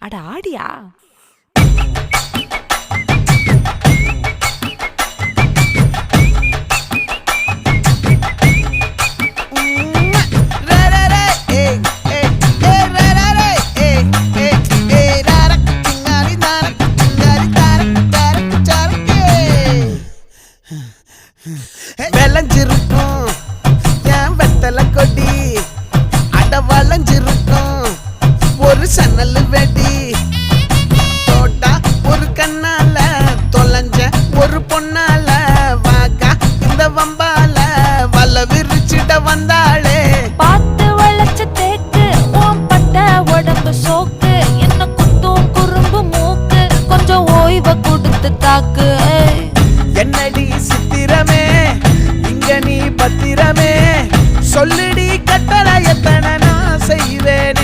அட ஆடியா? விளைஞ்சிருக்கும் என் வெத்தலை கொடி, அட வளைஞ்சிருக்கும் ஒரு சன்னல் வெடி. தோட்டா ஒரு கண்ணால தொலைஞ்ச ஒரு பொண்ணால வாக்கா இந்த வம்பால வல விரிச்சிட வந்தாளே. பார்த்து வளைச்ச தேக்கு ஓம் பட்ட உடம்பு சோக்கு, என்ன குத்தும் குறும்பு மூக்கு, கொஞ்சம் ஓய்வை கொடுத்து தாக்கு. என்னடி சித்திரமே இங்க நீ பத்திரமே, சொல்லுடி கட்டளை எத்தனை நான் செய்வேன்.